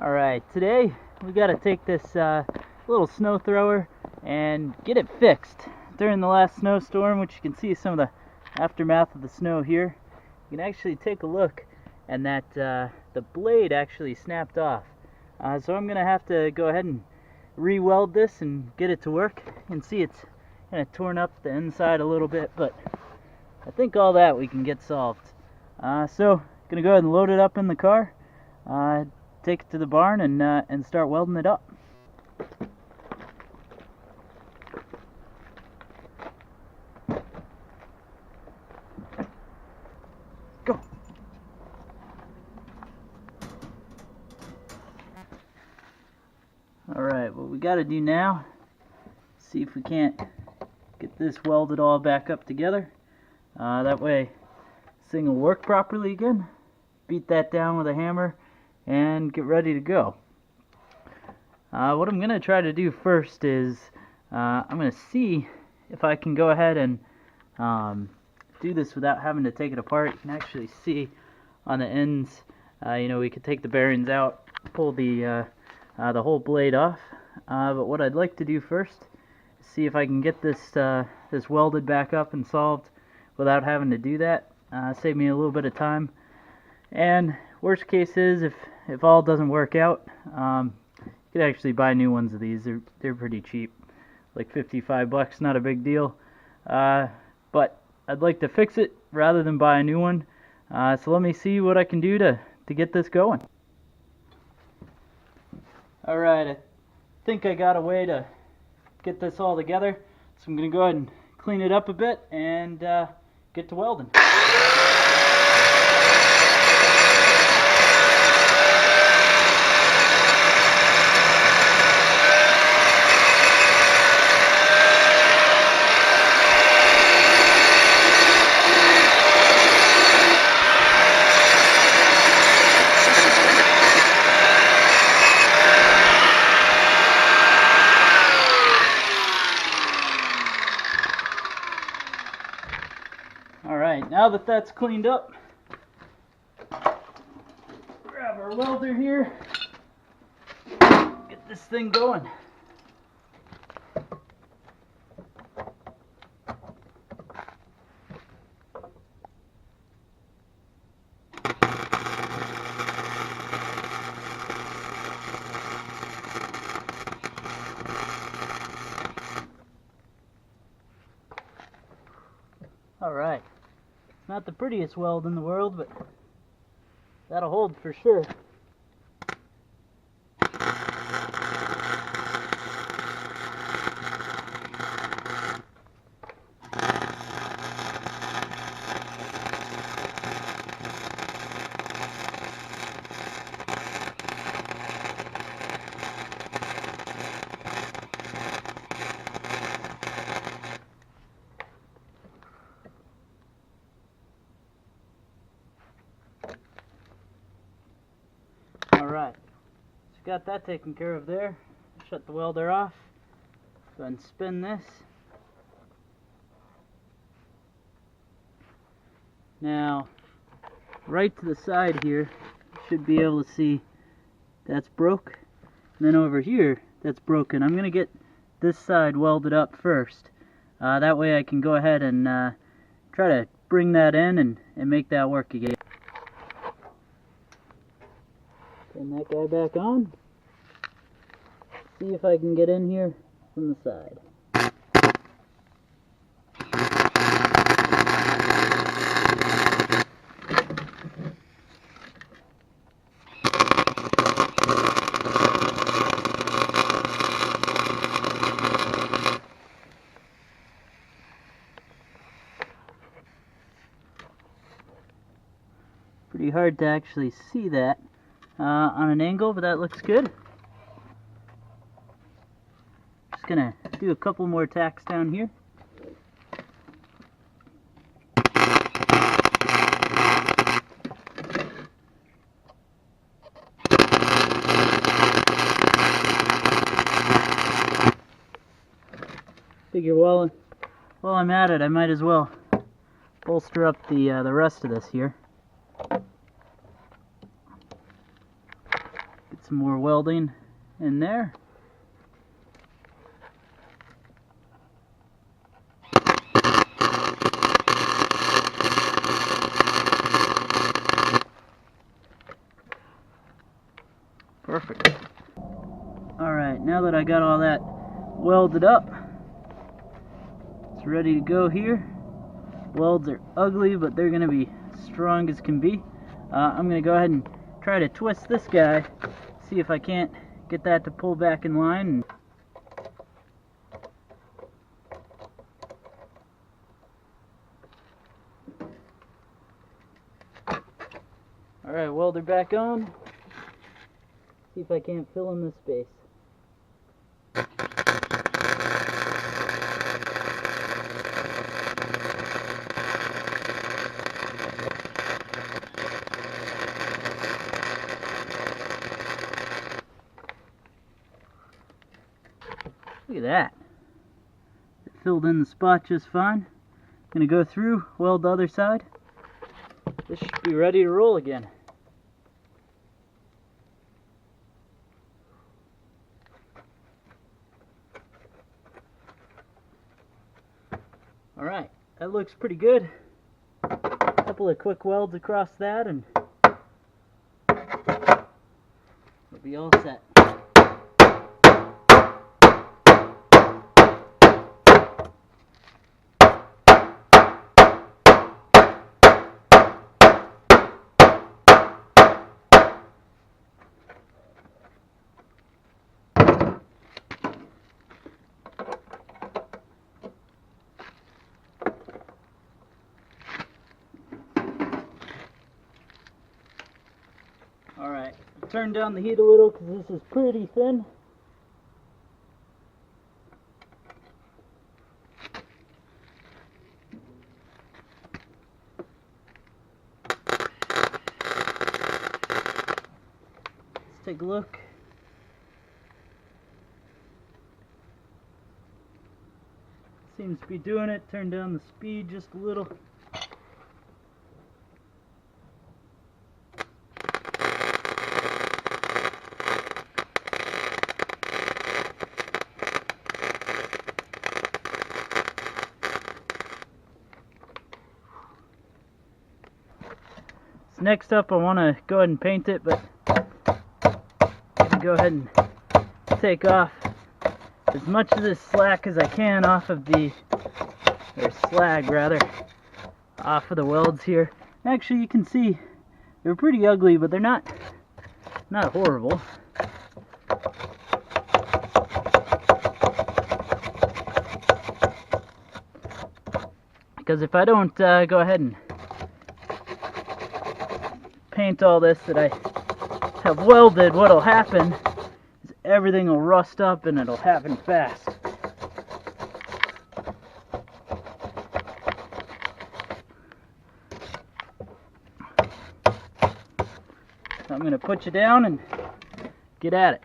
Alright, today we got to take this little snow thrower and get it fixed. During the last snowstorm, which you can see some of the aftermath of the snow here, you can actually take a look and that the blade actually snapped off. So I'm going to have to go ahead and re-weld this and get it to work. You can see it's kind of torn up the inside a little bit, but I think all that we can get solved. So going to go ahead and load it up in the car, take it to the barn and start welding it up. Go. Alright, what we got to do now, see if we can't get this welded all back up together. That way this thing will work properly again. Beat that down with a hammer and get ready to go. What I'm going to try to do first is I'm going to see if I can go ahead and do this without having to take it apart. You can actually see on the ends, we could take the bearings out, pull the whole blade off. But what I'd like to do first is see if I can get this welded back up and solved without having to do that. Save me a little bit of time. And worst case is if all doesn't work out, you could actually buy new ones of these. They're pretty cheap, like 55 bucks, not a big deal. But I'd like to fix it rather than buy a new one. So let me see what I can do to get this going. Alright, I think I got a way to get this all together. So I'm going to go ahead and clean it up a bit and get to welding. Alright, now that that's cleaned up, grab our welder here, get this thing going. Alright, not the prettiest weld in the world, but that'll hold for sure. Alright, so got that taken care of there. Shut the welder off. Go ahead and spin this. Now, right to the side here, you should be able to see that's broke. And then over here, that's broken. I'm going to get this side welded up first. That way I can go ahead and try to bring that in and make that work again. Turn that guy back on. See if I can get in here from the side. Pretty hard to actually see that on an angle, but that looks good. Just gonna do a couple more tacks down here. Figure while I'm at it, I might as well bolster up the rest of this here. Get some more welding in there. Perfect. Alright, now that I got all that welded up, it's ready to go here. Welds are ugly, but they're going to be strong as can be. I'm going to go ahead and try to twist this guy, see if I can't get that to pull back in line. Alright, welder back on. See if I can't fill in the space. Look at that. It filled in the spot just fine. Gonna go through, weld the other side. This should be ready to roll again. Alright, that looks pretty good. A couple of quick welds across that and we'll be all set. Alright, turn down the heat a little because this is pretty thin. Let's take a look. Seems to be doing it. Turn down the speed just a little. Next up, I want to go ahead and paint it, but I'm going to go ahead and take off as much of this slack as I can off of the, or slag rather, off of the welds here. Actually, you can see they're pretty ugly, but they're not horrible. Because if I don't go ahead and paint all this that I have welded, what'll happen is everything will rust up and it'll happen fast. So I'm going to put you down and get at it.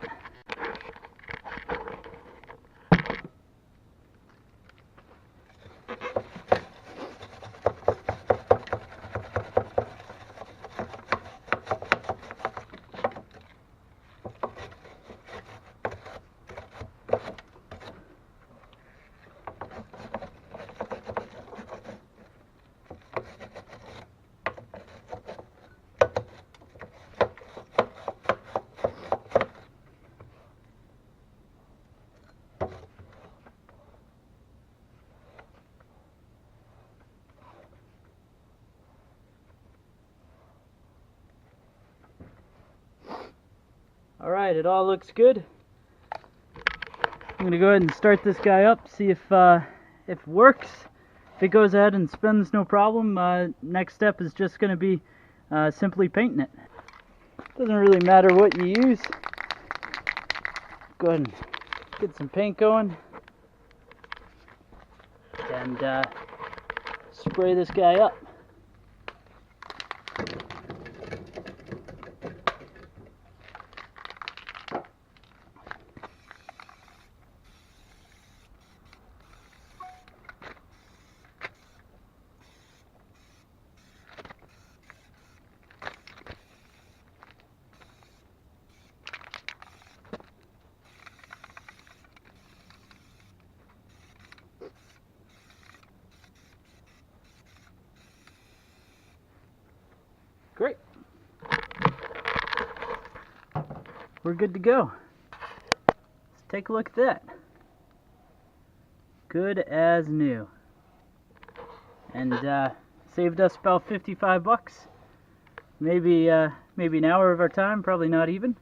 Alright, it all looks good. I'm going to go ahead and start this guy up, see if it works. If it goes ahead and spins, no problem. Next step is just going to be simply painting it. Doesn't really matter what you use. Go ahead and get some paint going. And spray this guy up. we're good to go. Let's take a look at that. Good as new. And saved us about 55 bucks. Maybe an hour of our time, probably not even.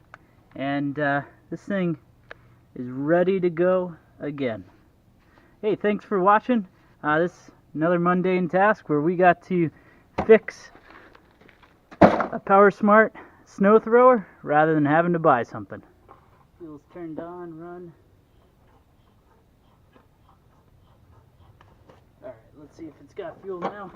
And this thing is ready to go again. Hey, thanks for watching. This is another mundane task where we got to fix a PowerSmart snow thrower rather than having to buy something. Wheels turned on, run. Alright, let's see if it's got fuel now.